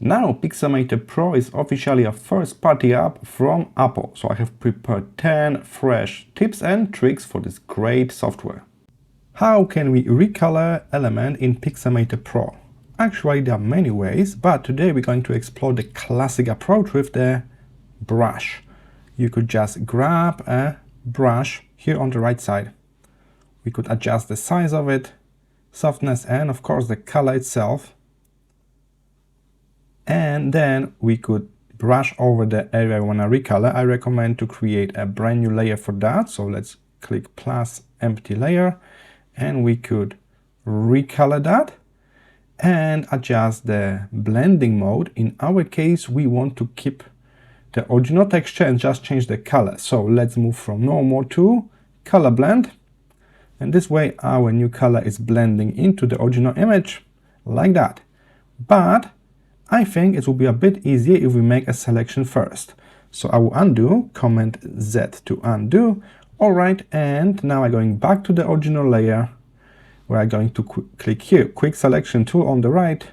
Now Pixelmator Pro is officially a first-party app from Apple, so I have prepared 10 fresh tips and tricks for this great software. How can we recolor element in Pixelmator Pro? Actually, there are many ways, but today we're going to explore the classic approach with the brush. You could just grab a brush here on the right side. We could adjust the size of it, softness, and of course the color itself. And then we could brush over the area we want to recolor. I recommend to create a brand new layer for that. So let's click plus empty layer and we could recolor that and adjust the blending mode. In our case, we want to keep the original texture and just change the color. So let's move from normal to color blend. And this way our new color is blending into the original image like that. But I think it will be a bit easier if we make a selection first. So I will undo, Command Z to undo. All right, and now I'm going back to the original layer where I'm going to click here, quick selection tool on the right.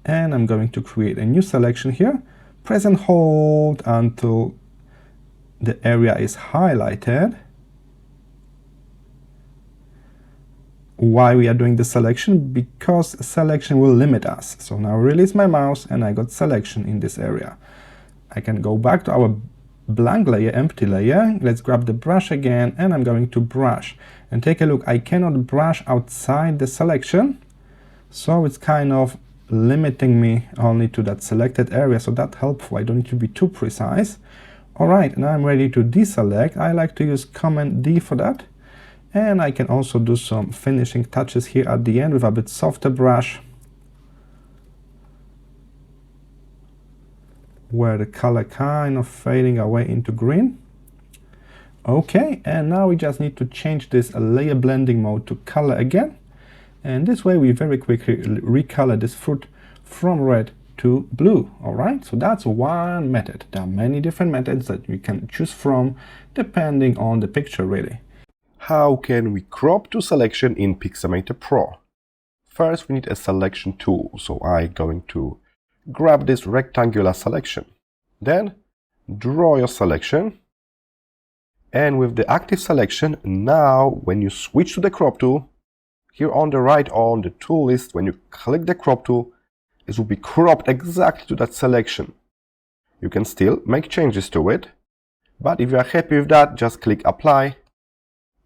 And I'm going to create a new selection here. Press and hold until the area is highlighted. Why we are doing the selection? Because selection will limit us. So now release my mouse and I got selection in this area. I can go back to our blank layer, empty layer. Let's grab the brush again and I'm going to brush. And take a look, I cannot brush outside the selection. So it's kind of limiting me only to that selected area. So that's helpful. I don't need to be too precise. All right, now I'm ready to deselect. I like to use Command D for that. And I can also do some finishing touches here at the end with a bit softer brush, where the color kind of fading away into green. Okay, and now we just need to change this layer blending mode to color again. And this way we very quickly recolor this fruit from red to blue. All right, so that's one method. There are many different methods that you can choose from depending on the picture really. How can we crop to selection in Pixelmator Pro? First, we need a selection tool. So I'm going to grab this rectangular selection. Then draw your selection. And with the active selection, now when you switch to the crop tool, here on the right on the tool list, when you click the crop tool, it will be cropped exactly to that selection. You can still make changes to it, but if you are happy with that, just click apply.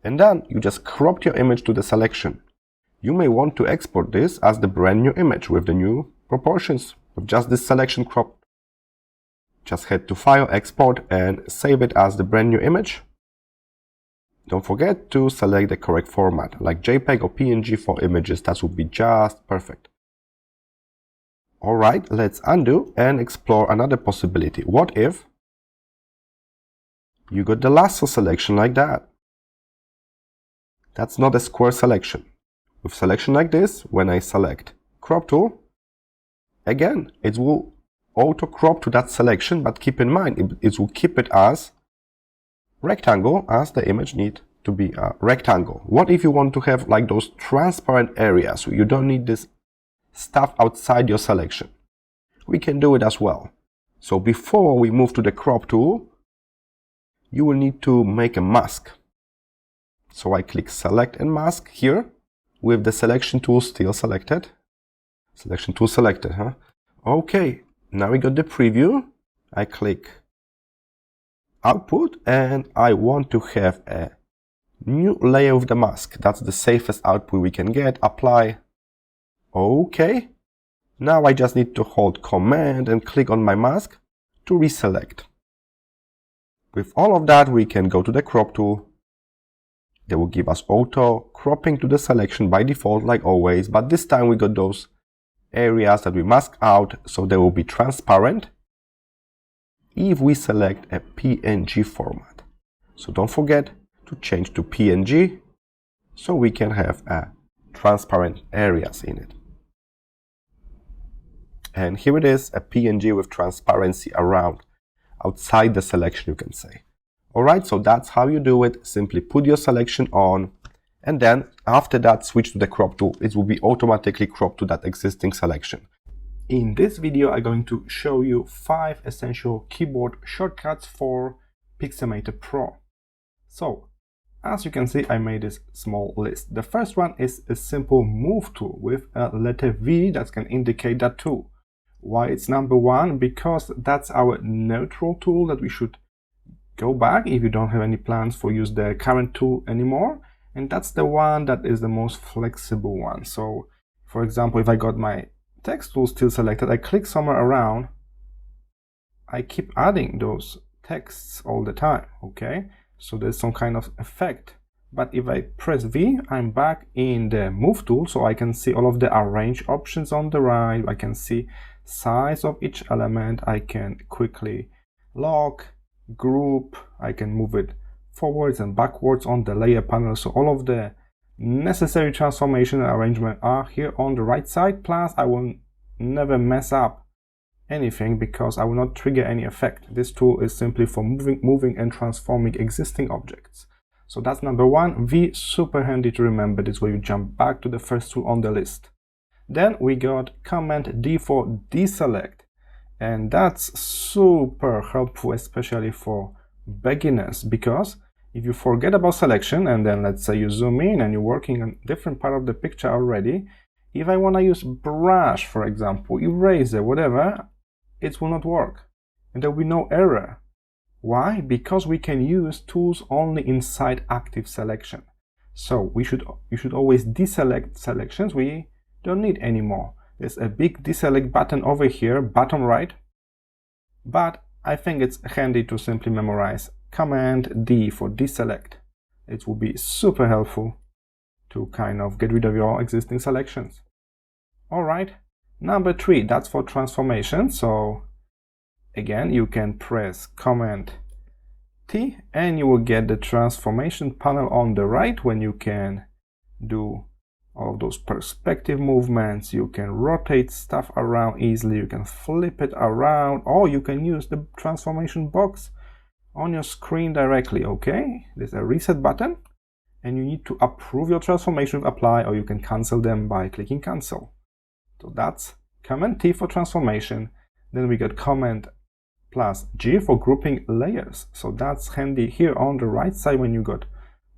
And then you just cropped your image to the selection. You may want to export this as the brand new image with the new proportions, with just this selection cropped. Just head to File, Export, and save it as the brand new image. Don't forget to select the correct format, like JPEG or PNG for images. That would be just perfect. Alright, let's undo and explore another possibility. What if you got the lasso selection like that? That's not a square selection. With selection like this, when I select crop tool, again, it will auto crop to that selection, but keep in mind, it will keep it as rectangle, as the image need to be a rectangle. What if you want to have like those transparent areas, so you don't need this stuff outside your selection? We can do it as well. So before we move to the crop tool, you will need to make a mask. So I click select and mask here with the selection tool still selected. Selection tool selected, huh? Okay, now we got the preview. I click output and I want to have a new layer with the mask. That's the safest output we can get. Apply. Okay. Now I just need to hold Command and click on my mask to reselect. With all of that, we can go to the crop tool. They will give us auto cropping to the selection by default, like always, but this time we got those areas that we mask out, so they will be transparent if we select a PNG format. So don't forget to change to PNG so we can have transparent areas in it. And here it is, a PNG with transparency around, outside the selection, you can say. Alright, so that's how you do it. Simply put your selection on, and then after that switch to the crop tool. It will be automatically cropped to that existing selection. In this video, I'm going to show you 5 essential keyboard shortcuts for Pixelmator Pro. So, as you can see, I made this small list. The first one is a simple move tool with a letter V that can indicate that tool. Why it's number 1? Because that's our neutral tool that we should go back if you don't have any plans for use the current tool anymore. And that's the one that is the most flexible one. So, for example, if I got my text tool still selected, I click somewhere around, I keep adding those texts all the time, okay? So there's some kind of effect. But if I press V, I'm back in the move tool, so I can see all of the arrange options on the right. I can see size of each element. I can quickly lock, group, I can move it forwards and backwards on the layer panel. So all of the necessary transformation and arrangement are here on the right side. Plus, I will never mess up anything because I will not trigger any effect. This tool is simply for moving and transforming existing objects. So that's number 1. V, super handy to remember. This way you jump back to the first tool on the list. Then we got Command D for deselect, and that's super helpful, especially for beginners, because if you forget about selection and then let's say you zoom in and you're working on a different part of the picture already, if I want to use brush, for example, eraser, whatever, it will not work and there will be no error. Why? Because we can use tools only inside active selection. So you should always deselect selections we don't need anymore. There's a big deselect button over here, bottom right, but I think it's handy to simply memorize Command D for deselect. It will be super helpful to kind of get rid of your existing selections. Alright, number 3, that's for transformation. So again, you can press Command T and you will get the transformation panel on the right when you can do all of those perspective movements. You can rotate stuff around easily, you can flip it around, or you can use the transformation box on your screen directly, okay? There's a reset button and you need to approve your transformation with apply, or you can cancel them by clicking cancel. So that's Command T for transformation. Then we got Command plus G for grouping layers. So that's handy here on the right side when you got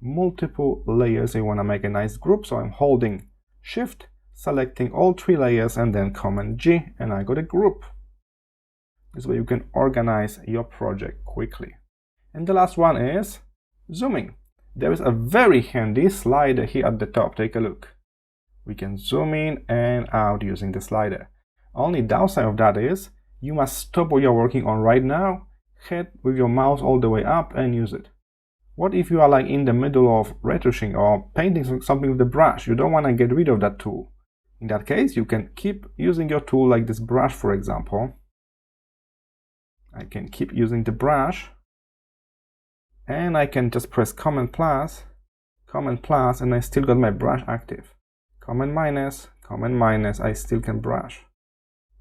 multiple layers and you want to make a nice group. So I'm holding Shift, selecting all 3 layers, and then Command G, and I got a group. This way you can organize your project quickly. And the last one is zooming. There is a very handy slider here at the top. Take a look. We can zoom in and out using the slider. Only downside of that is you must stop what you're working on right now, head with your mouse all the way up and use it. What if you are like in the middle of retouching or painting something with the brush? You don't want to get rid of that tool. In that case, you can keep using your tool, like this brush, for example. I can keep using the brush and I can just press Command plus, and I still got my brush active. Command minus, I still can brush.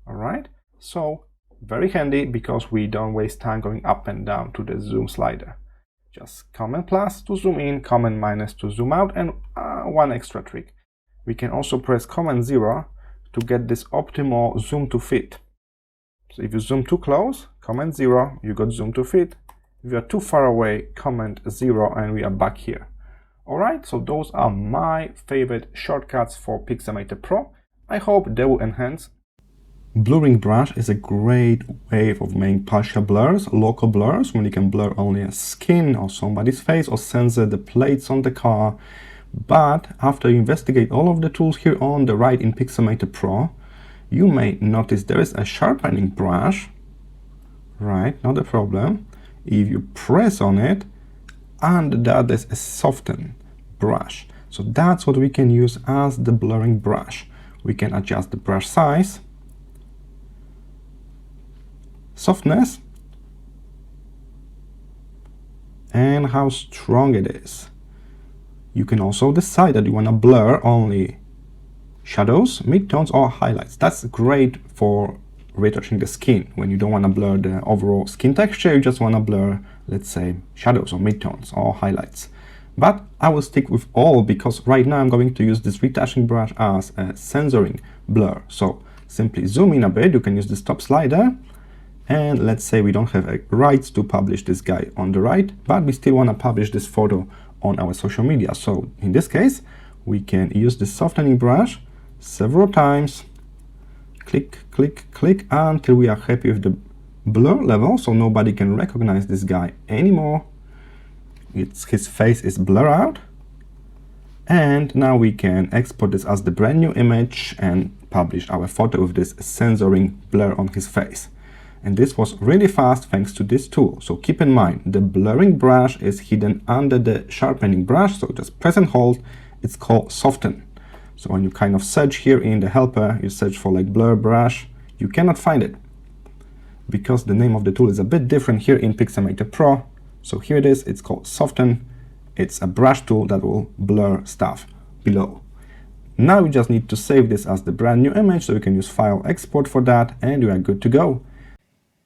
Alright, so very handy because we don't waste time going up and down to the zoom slider. Just Command plus to zoom in, Command minus to zoom out, and one extra trick. We can also press Command 0 to get this optimal zoom to fit. So if you zoom too close, Command 0, you got zoom to fit. If you are too far away, Command 0, and we are back here. Alright, so those are my favorite shortcuts for Pixelmator Pro. I hope they will enhance. Blurring brush is a great way of making partial blurs, local blurs, when you can blur only a skin or somebody's face or censor the plates on the car. But after you investigate all of the tools here on the right in Pixelmator Pro, you may notice there is a sharpening brush. Right, not a problem. If you press on it, and that is a soften brush. So that's what we can use as the blurring brush. We can adjust the brush size, softness, and how strong it is. You can also decide that you want to blur only shadows, midtones, or highlights. That's great for retouching the skin. When you don't want to blur the overall skin texture, you just want to blur, let's say, shadows or midtones or highlights. But I will stick with all because right now I'm going to use this retouching brush as a censoring blur. So simply zoom in a bit. You can use this top slider, and let's say we don't have rights to publish this guy on the right, but we still want to publish this photo on our social media. So in this case, we can use the softening brush several times, click, click, click, until we are happy with the blur level, so nobody can recognize this guy anymore. His face is blurred out. And now we can export this as the brand new image and publish our photo with this censoring blur on his face. And this was really fast thanks to this tool. So keep in mind, the blurring brush is hidden under the sharpening brush. So just press and hold. It's called soften. So when you kind of search here in the helper, you search for like blur brush, you cannot find it because the name of the tool is a bit different here in Pixelmator Pro. So here it is, it's called soften. It's a brush tool that will blur stuff below. Now we just need to save this as the brand new image, so we can use File Export for that, and we are good to go.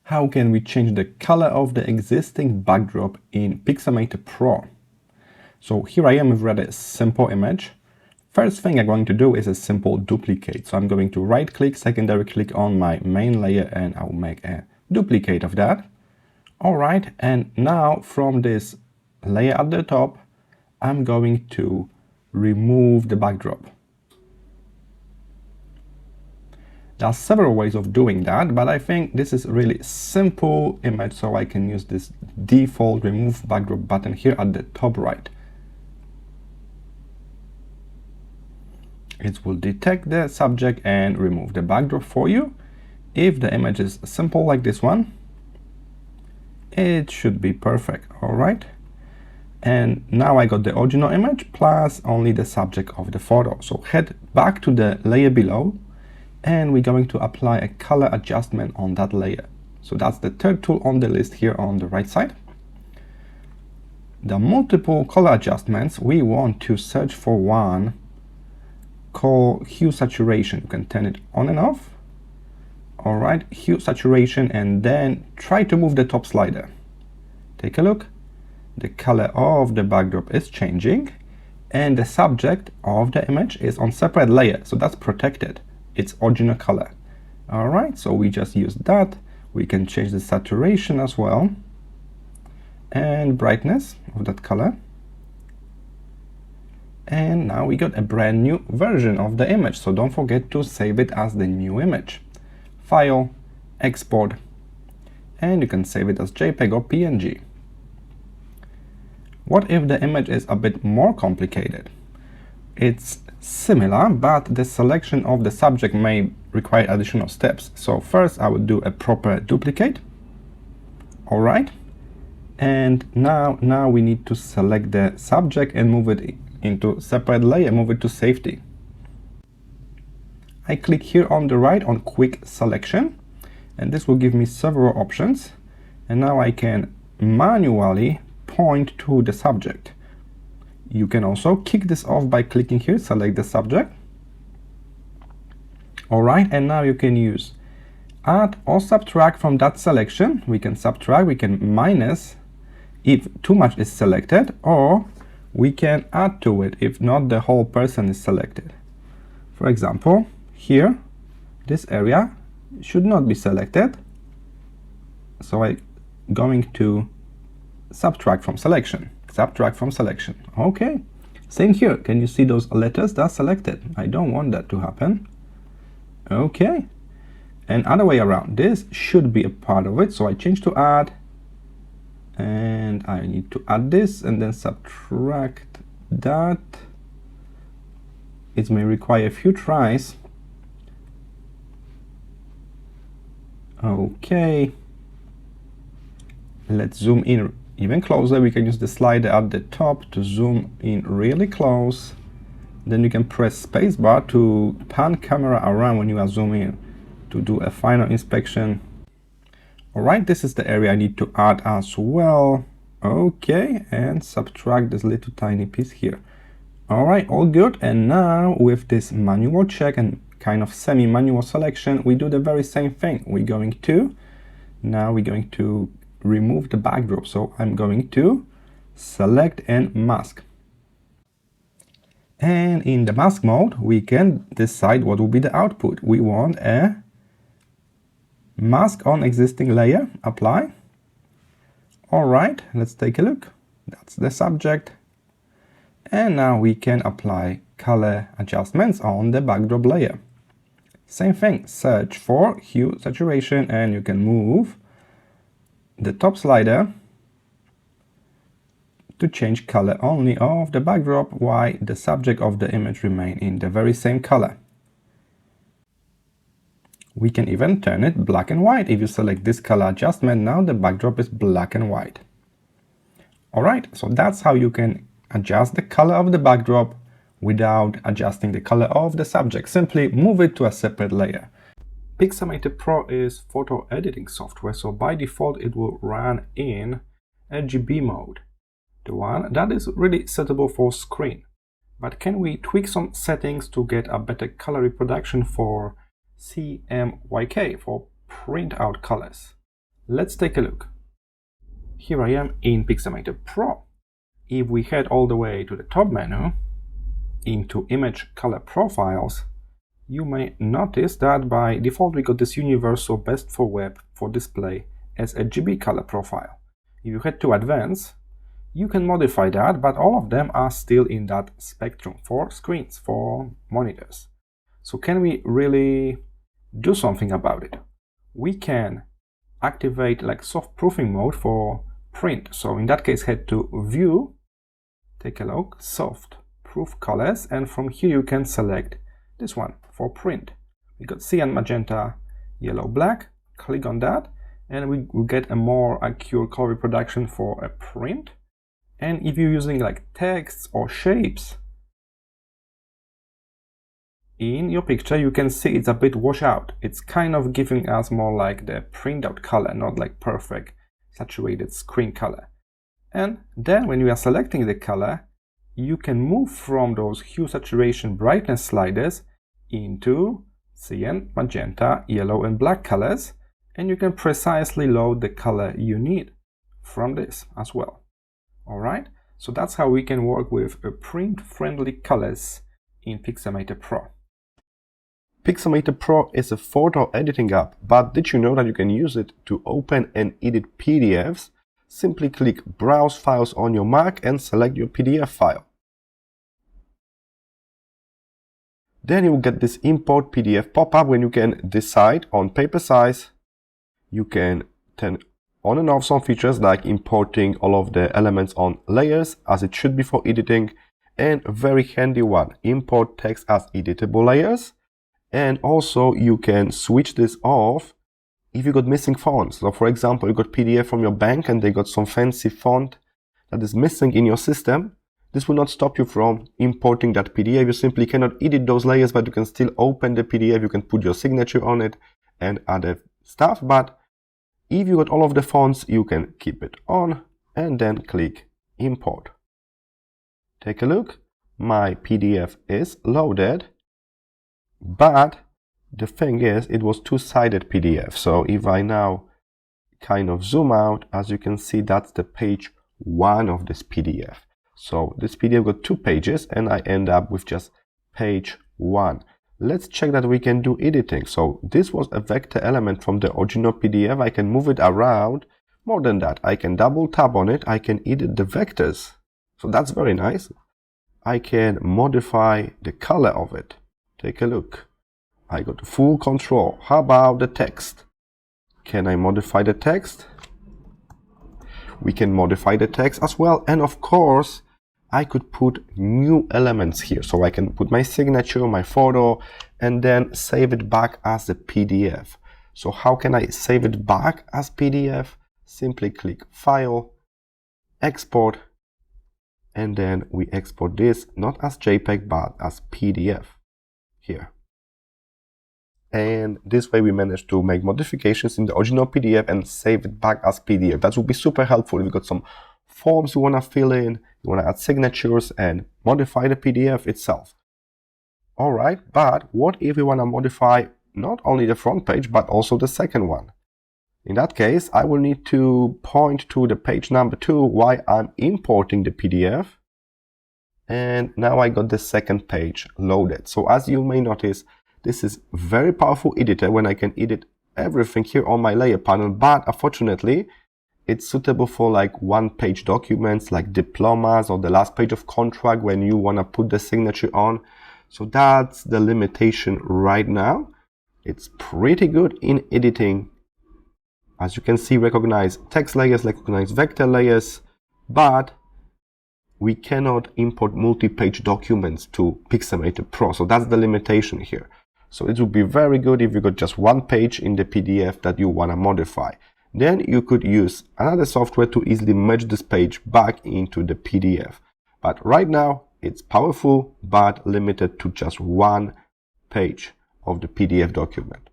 How can we change the color of the existing backdrop in Pixelmator Pro? So here I am with a rather simple image. First thing I'm going to do is a simple duplicate. So I'm going to right click, secondary click on my main layer, and I'll make a duplicate of that. All right, and now from this layer at the top, I'm going to remove the backdrop. There are several ways of doing that, but I think this is a really simple image, so I can use this default remove backdrop button here at the top right. It will detect the subject and remove the backdrop for you. If the image is simple like this one, it should be perfect. All right. And now I got the original image plus only the subject of the photo. So head back to the layer below, and we're going to apply a color adjustment on that layer. So that's the third tool on the list here on the right side. The multiple color adjustments, we want to search for one called hue saturation. You can turn it on and off. All right, hue saturation, and then try to move the top slider. Take a look. The color of the backdrop is changing, and the subject of the image is on separate layer, so that's protected. Its original color. All right, so we just use that. We can change the saturation as well, and brightness of that color. And now we got a brand new version of the image, so don't forget to save it as the new image. File, Export, and you can save it as JPEG or PNG. What if the image is a bit more complicated? It's similar, but the selection of the subject may require additional steps. So first I would do a proper duplicate. All right. And now we need to select the subject and move it into separate layer, move it to safety. I click here on the right on quick selection, and this will give me several options. And now I can manually point to the subject. You can also kick this off by clicking here, select the subject. All right, and now you can use add or subtract from that selection. We can subtract, we can minus if too much is selected, or we can add to it if not the whole person is selected. For example, here, this area should not be selected, so I'm going to subtract from selection. Subtract from selection. Okay. Same here. Can you see those letters that are selected? I don't want that to happen. Okay. And other way around. This should be a part of it. So I change to add. And I need to add this and then subtract that. It may require a few tries. Okay. Let's zoom in even closer. We can use the slider at the top to zoom in really close. Then you can press spacebar to pan camera around when you are zooming in to do a final inspection. All right, this is the area I need to add as well. Okay, and subtract this little tiny piece here. All right, all good. And now with this manual check and kind of semi-manual selection, we do the very same thing. We're going to remove the backdrop. So I'm going to select and mask. And in the mask mode, we can decide what will be the output. We want a mask on existing layer, apply. All right, let's take a look. That's the subject. And now we can apply color adjustments on the backdrop layer. Same thing, search for hue saturation, and you can move the top slider to change color only of the backdrop while the subject of the image remain in the very same color. We can even turn it black and white. If you select this color adjustment, now the backdrop is black and white. Alright, so that's how you can adjust the color of the backdrop without adjusting the color of the subject. Simply move it to a separate layer. Pixelmator Pro is photo editing software, so by default it will run in RGB mode, the one that is really suitable for screen. But can we tweak some settings to get a better color reproduction for CMYK, for print out colors? Let's take a look. Here I am in Pixelmator Pro. If we head all the way to the top menu, into Image Color Profiles, you may notice that by default we got this universal best for web for display as RGB color profile. If you head to Advanced, you can modify that, but all of them are still in that spectrum for screens, for monitors. So can we really do something about it? We can activate like soft proofing mode for print. So in that case, head to View, take a look, Soft Proof Colors, and from here you can select this one for print. We got cyan, magenta, yellow, black. Click on that and we will get a more accurate color reproduction for a print. And if you're using like texts or shapes in your picture, you can see it's a bit washed out. It's kind of giving us more like the printout color, not like perfect saturated screen color. And then when you are selecting the color, you can move from those hue saturation brightness sliders into cyan, magenta, yellow and black colors, and you can precisely load the color you need from this as well. Alright, so that's how we can work with print-friendly colors in Pixelmator Pro. Pixelmator Pro is a photo editing app, but did you know that you can use it to open and edit PDFs? Simply click Browse Files on your Mac and select your PDF file. Then you will get this Import PDF pop-up when you can decide on paper size. You can turn on and off some features like importing all of the elements on layers as it should be for editing, and a very handy one, import text as editable layers. And also you can switch this off if you got missing fonts. So for example, you got PDF from your bank and they got some fancy font that is missing in your system. This will not stop you from importing that PDF. You simply cannot edit those layers, but you can still open the PDF. You can put your signature on it and other stuff. But if you got all of the fonts, you can keep it on and then click Import. Take a look. My PDF is loaded, but the thing is, it was two-sided PDF. So if I now kind of zoom out, as you can see, that's the page 1 of this PDF. So this PDF got 2 pages and I end up with just page 1. Let's check that we can do editing. So this was a vector element from the original PDF. I can move it around. More than that, I can double tap on it. I can edit the vectors. So that's very nice. I can modify the color of it. Take a look. I got full control. How about the text? Can I modify the text? We can modify the text as well. And of course, I could put new elements here. So I can put my signature, my photo, and then save it back as a PDF. So how can I save it back as PDF? Simply click File, Export, and then we export this not as JPEG but as PDF here. And this way we managed to make modifications in the original PDF and save it back as PDF. That would be super helpful if you got some forms you want to fill in, you want to add signatures and modify the PDF itself. Alright, but what if we want to modify not only the front page but also the second one? In that case, I will need to point to the page number 2 while I'm importing the PDF. And now I got the second page loaded. So as you may notice, this is very powerful editor when I can edit everything here on my layer panel, but unfortunately it's suitable for like one-page documents like diplomas or the last page of contract when you want to put the signature on. So that's the limitation right now. It's pretty good in editing. As you can see, recognize text layers, recognize vector layers, but we cannot import multi-page documents to Pixelmator Pro. So that's the limitation here. So it would be very good if you got just one page in the PDF that you want to modify. Then you could use another software to easily merge this page back into the PDF. But right now it's powerful but limited to just one page of the PDF document.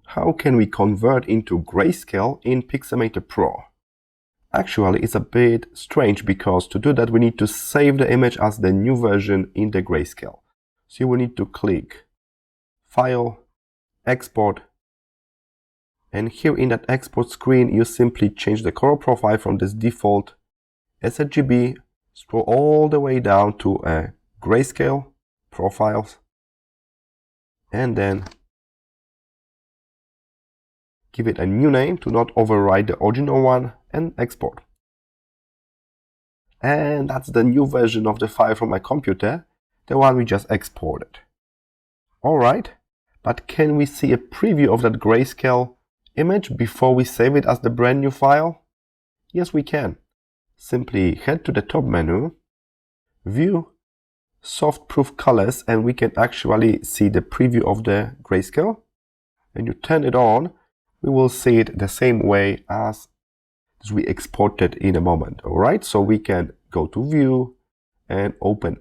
How can we convert into Grayscale in Pixelmator Pro? Actually, it's a bit strange because to do that we need to save the image as the new version in the Grayscale. So you will need to click File, Export, and here in that export screen you simply change the color profile from this default sRGB, scroll all the way down to a Grayscale, Profiles, and then give it a new name to not override the original one, and export. And that's the new version of the file from my computer, the one we just exported. Alright, but can we see a preview of that Grayscale image before we save it as the brand new file? Yes, we can. Simply head to the top menu, View, Soft Proof Colors, and we can actually see the preview of the Grayscale. When you turn it on, we will see it the same way as we exported in a moment. Alright, so we can go to View and open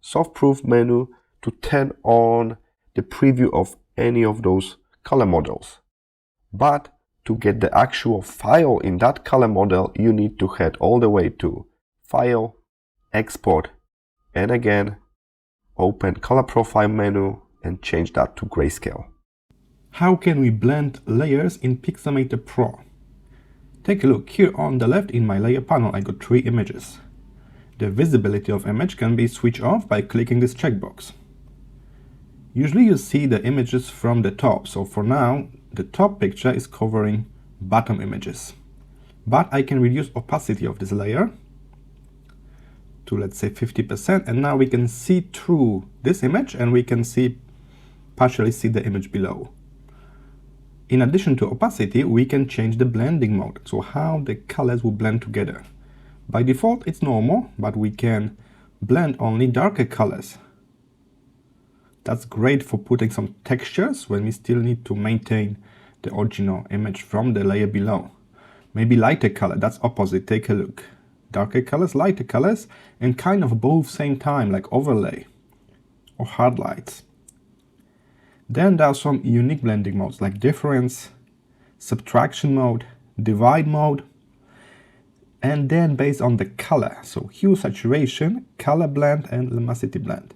Soft Proof menu to turn on the preview of any of those color models. But to get the actual file in that color model, you need to head all the way to File, Export, and again open Color Profile menu and change that to Grayscale. How can we blend layers in Pixelmator Pro? Take a look. Here on the left in my layer panel I got 3 images. The visibility of image can be switched off by clicking this checkbox. Usually you see the images from the top, so for now the top picture is covering bottom images. But I can reduce opacity of this layer to, let's say, 50%, and now we can see through this image and we can partially see the image below. In addition to opacity, we can change the blending mode, so how the colors will blend together. By default it's normal, but we can blend only darker colors. That's great for putting some textures when we still need to maintain the original image from the layer below. Maybe lighter color, that's opposite, take a look. Darker colors, lighter colors, and kind of both same time, like overlay or hard lights. Then there are some unique blending modes like difference, subtraction mode, divide mode, and then based on the color, so hue saturation, color blend, and luminosity blend.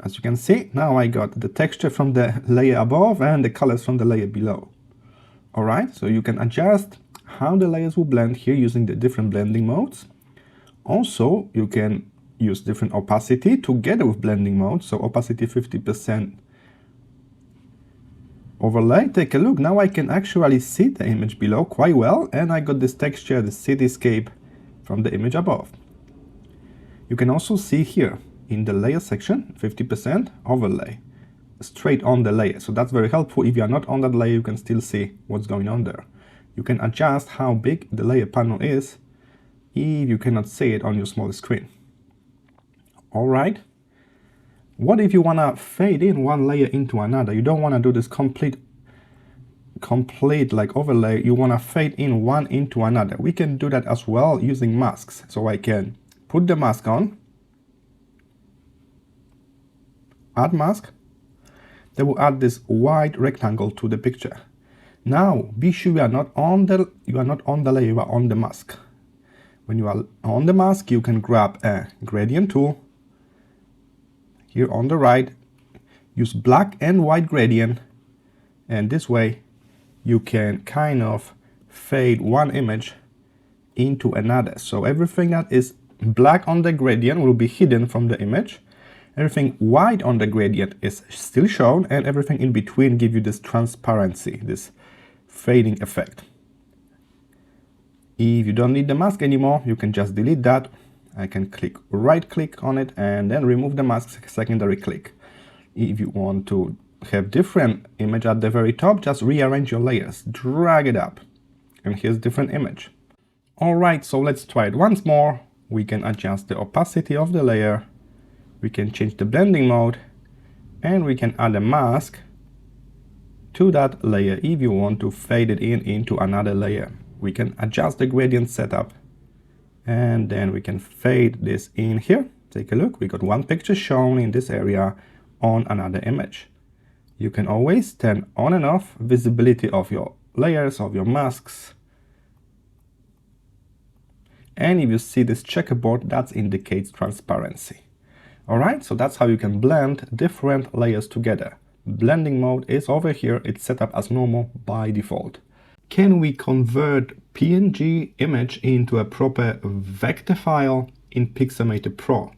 As you can see, now I got the texture from the layer above and the colors from the layer below. Alright, so you can adjust how the layers will blend here using the different blending modes. Also, you can use different opacity together with blending mode, so opacity 50%. Overlay, take a look, now I can actually see the image below quite well, and I got this texture, the cityscape, from the image above. You can also see here in the layer section 50% overlay straight on the layer, so that's very helpful. If you are not on that layer, you can still see what's going on there. You can adjust how big the layer panel is if you cannot see it on your small screen. Alright, what if you want to fade in one layer into another? You don't want to do this complete like overlay, you want to fade in one into another. We can do that as well using masks. So I can put the mask on, add mask, that will add this white rectangle to the picture. Now be sure you are not on the layer, you are on the mask. When you are on the mask, you can grab a gradient tool. Here on the right, use black and white gradient, and this way you can kind of fade one image into another. So everything that is black on the gradient will be hidden from the image. Everything white on the gradient is still shown, and everything in between give you this transparency, this fading effect. If you don't need the mask anymore, you can just delete that. I can right click on it and then remove the mask, secondary click. If you want to have different image at the very top, just rearrange your layers, drag it up, and here's different image. Alright, so let's try it once more. We can adjust the opacity of the layer, we can change the blending mode, and we can add a mask to that layer if you want to fade it into another layer. We can adjust the gradient setup, and then we can fade this in here. Take a look, we got one picture shown in this area on another image. You can always turn on and off visibility of your layers, of your masks. And if you see this checkerboard, that indicates transparency. Alright, so that's how you can blend different layers together. Blending mode is over here, it's set up as normal by default. Can we convert PNG image into a proper vector file in Pixelmator Pro?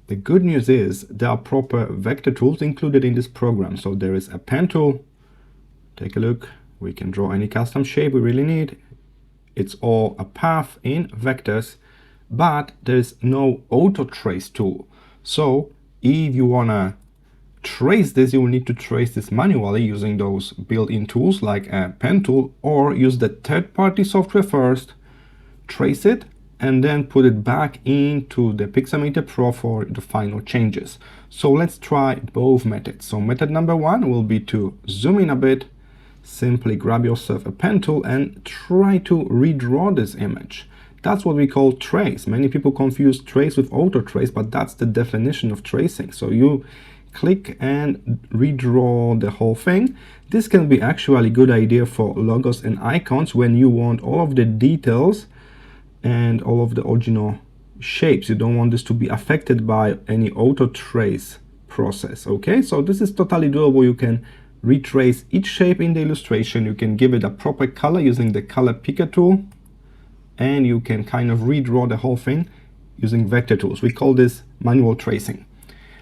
The good news is there are proper vector tools included in this program. So there is a pen tool. Take a look. We can draw any custom shape we really need. It's all a path in vectors, but there's no auto trace tool. So if you wanna trace this, you will need to trace this manually using those built-in tools like a pen tool, or use the third-party software first, trace it, and then put it back into the Pixelmator Pro for the final changes. So let's try both methods. So method number one will be to zoom in a bit, simply grab yourself a pen tool and try to redraw this image. That's what we call trace. Many people confuse trace with auto trace, but that's the definition of tracing. So you click and redraw the whole thing. This can be actually a good idea for logos and icons when you want all of the details and all of the original shapes. You don't want this to be affected by any auto trace process. Okay, so this is totally doable. You can retrace each shape in the illustration. You can give it a proper color using the color picker tool, and you can kind of redraw the whole thing using vector tools. We call this manual tracing.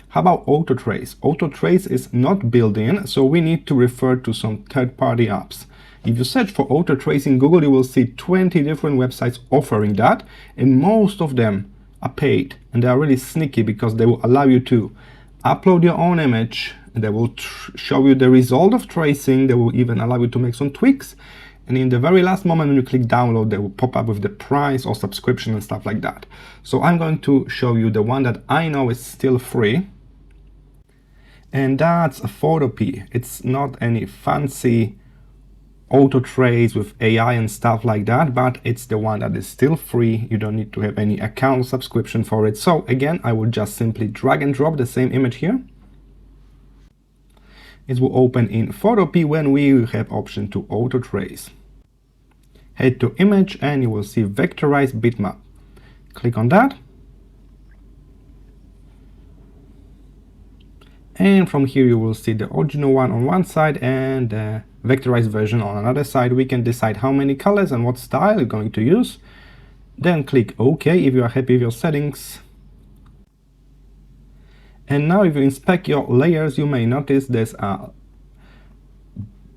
How about auto trace? Auto trace is not built in, so we need to refer to some third-party apps. If you search for auto trace in Google, you will see 20 different websites offering that, and most of them are paid, and they are really sneaky because they will allow you to upload your own image, and they will show you the result of tracing. They will even allow you to make some tweaks, and in the very last moment when you click download, they will pop up with the price or subscription and stuff like that. So I'm going to show you the one that I know is still free, and that's a Photopea. It's not any fancy auto trace with AI and stuff like that, but it's the one that is still free. You don't need to have any account subscription for it. So again, I will just simply drag and drop the same image here. It will open in Photopea when we have option to auto trace. Head to image and you will see Vectorize bitmap. Click on that. And from here you will see the original one on one side and the vectorized version on another side. We can decide how many colors and what style you're going to use. Then click OK if you are happy with your settings. And now if you inspect your layers, you may notice there's a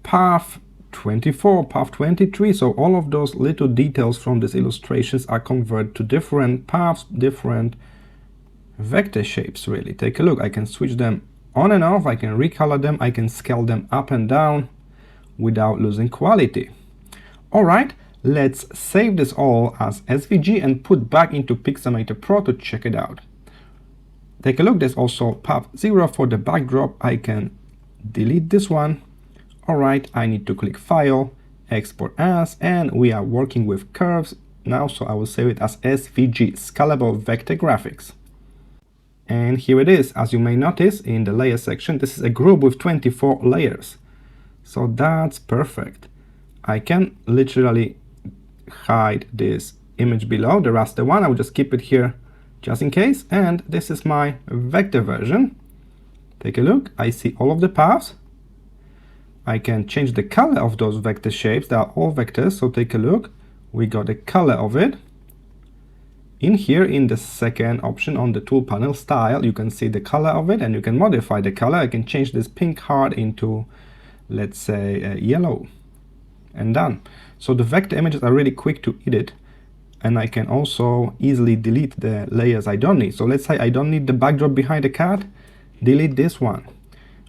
path 24, path 23. So all of those little details from these illustrations are converted to different paths, different vector shapes really. Take a look. I can switch them on and off, I can recolor them, I can scale them up and down without losing quality. Alright, let's save this all as SVG and put back into Pixelmator Pro to check it out. Take a look, there's also path 0 for the backdrop. I can delete this one. Alright, I need to click File, Export As, and we are working with curves now, so I will save it as SVG, Scalable Vector Graphics. And here it is. As you may notice in the layer section, this is a group with 24 layers. So that's perfect. I can literally hide this image below, the raster one. I will just keep it here just in case. And this is my vector version. Take a look. I see all of the paths. I can change the color of those vector shapes. They are all vectors. So take a look. We got the color of it. in here, in the second option on the tool panel, style, you can see the color of it and you can modify the color. I can change this pink heart into, let's say, yellow, and done. So the vector images are really quick to edit, and I can also easily delete the layers I don't need. So let's say I don't need the backdrop behind the cat, delete this one.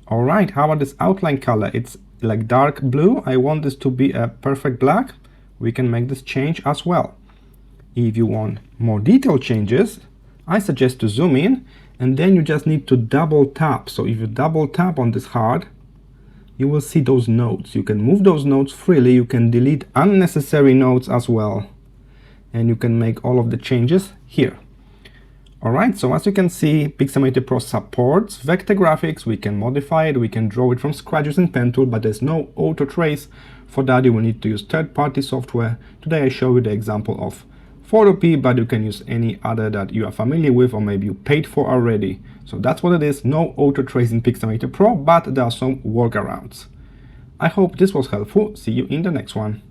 All right, how about this outline color? It's like dark blue. I want this to be a perfect black. We can make this change as well. If you want more detailed changes, I suggest to zoom in, and then you just need to double tap. So if you double tap on this heart, you will see those nodes. You can move those nodes freely. You can delete unnecessary nodes as well, and you can make all of the changes here. All right, so as you can see, Pixelmator Pro supports vector graphics. We can modify it, we can draw it from scratch using pen tool, but there's no auto trace. For that, you will need to use third-party software. Today I show you the example of Photopea, but you can use any other that you are familiar with or maybe you paid for already. So that's what it is, no auto trace in Pixelmator Pro, but there are some workarounds. I hope this was helpful. See you in the next one.